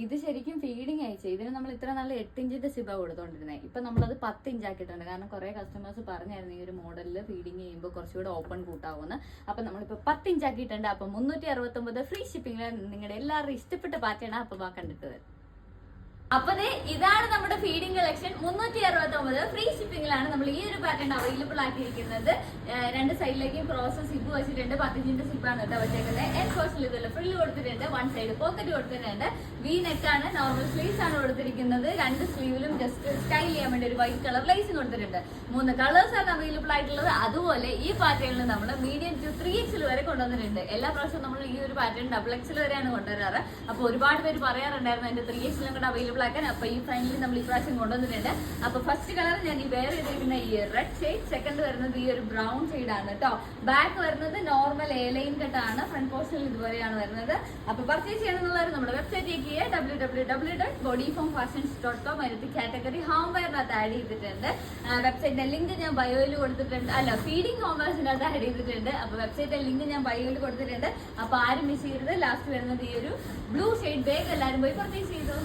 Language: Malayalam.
ഇത് ശരിക്കും ഫീഡിങ് അയച്ചു. ഇതിന് നമ്മൾ ഇത്ര നല്ല 8 ഇഞ്ചിന്റെ സിബ കൊടുത്തോണ്ടിരുന്നത്. ഇപ്പൊ നമ്മളത് 10 ഇഞ്ച് ആക്കിയിട്ടുണ്ട്. കാരണം കുറെ കസ്റ്റമേഴ്സ് പറഞ്ഞായിരുന്നു ഈ ഒരു മോഡലിൽ ഫീഡിങ് ചെയ്യുമ്പോൾ കുറച്ചുകൂടെ ഓപ്പൺ കൂട്ടാവുന്ന. അപ്പൊ നമ്മളിപ്പോ 10 ഇഞ്ച് ആക്കിയിട്ടുണ്ട്. അപ്പൊ 369 ഫ്രീ ഷിപ്പിംഗിൽ നിങ്ങളുടെ എല്ലാവരും ഇഷ്ടപ്പെട്ട പാറ്റേൺ അപ്പൊ കണ്ടിട്ട് വരും. അപ്പൊ ഇതാണ് നമ്മുടെ ഫീഡിംഗ് കളക്ഷൻ. 369 ഫ്രീ ഷിപ്പിംഗിലാണ് നമ്മൾ ഈ ഒരു പാറ്റേൺ അവൈലബിൾ ആക്കിയിരിക്കുന്നത്. രണ്ട് സൈഡിലേക്കും ക്രോസ് സിബ് വെച്ചിട്ടുണ്ട്. 10 ഇഞ്ചിന്റെ സിബാണ് കേട്ടോ വെച്ചേക്കുന്നത്. എൻഡ് പോർഷനിൽ ഇതുള്ള ഫ്രില്ല് കൊടുത്തിട്ടുണ്ട്. വൺ സൈഡ് പോക്കറ്റ് കൊടുത്തിട്ടുണ്ട്. വി നെക്ക് ആണ്, നോർമൽ സ്ലീവ്സ് ആണ് കൊടുത്തിരിക്കുന്നത്. രണ്ട് സ്ലീവിലും ജസ്റ്റ് സ്റ്റൈൽ ചെയ്യാൻ വേണ്ടി ഒരു വൈറ്റ് കളർ ലൈസും കൊടുത്തിട്ടുണ്ട്. 3 കളേഴ്സ് ആണ് അവൈലബിൾ ആയിട്ടുള്ളത്. അതുപോലെ ഈ പാറ്റേണിൽ നമ്മൾ മീഡിയം ടു 3XL വരെ കൊണ്ടുവന്നിട്ടുണ്ട്. എല്ലാ പ്രാവശ്യവും നമ്മൾ ഈ ഒരു പാറ്റേൺ XXL വരെയാണ് കൊണ്ടുവരാറ്. അപ്പൊ ഒരുപാട് പേര് പറയാറുണ്ടായിരുന്നു എന്റെ 3XL കൂടെ അവൈലബിൾ. അപ്പൊ ഈ ഫൈനലി നമ്മൾ ഈ പ്രാവശ്യം കൊണ്ടുവന്നിട്ടുണ്ട്. അപ്പൊ ഫസ്റ്റ് കളർ ഞാൻ ഈ വേറെ ചെയ്തിരിക്കുന്ന ഈ റെഡ് ഷെയ്ഡ്, സെക്കൻഡ് വരുന്നത് ഈ ഒരു ബ്രൗൺ ഷെയ്ഡ് ആണ് കേട്ടോ. ബാക്ക് വരുന്നത് നോർമൽ എലൈൻ കട്ടാണ്. ഫ്രണ്ട് പോർഷനിൽ ഇതുവരെയാണ് വരുന്നത്. അപ്പൊ പർച്ചേസ് ചെയ്യണമെന്നുള്ളവർ നമ്മുടെ വെബ്സൈറ്റിലേക്ക് www.bodyformfashions.com അതിനകത്ത് കാറ്റഗറി ഹോം വെയറിനകത്ത് ആഡ് ചെയ്തിട്ടുണ്ട്. വെബ്സൈറ്റിന്റെ ലിങ്ക് ഞാൻ ബയോയിൽ കൊടുത്തിട്ടുണ്ട്. അല്ല, ഫീഡിംഗ് ഹോം വെയർസിനകത്ത് ആഡ് ചെയ്തിട്ടുണ്ട്. അപ്പൊ വെബ്സൈറ്റിന്റെ ലിങ്ക് ഞാൻ ബയോയിൽ കൊടുത്തിട്ടുണ്ട്. അപ്പൊ ആരും മിസ് ചെയ്യരുത്. ലാസ്റ്റ് വരുന്നത് ഈ ഒരു ബ്ലൂ ഷെയ്ഡ്. വേഗം എല്ലാവരും പോയി പർച്ചേസ് ചെയ്തു.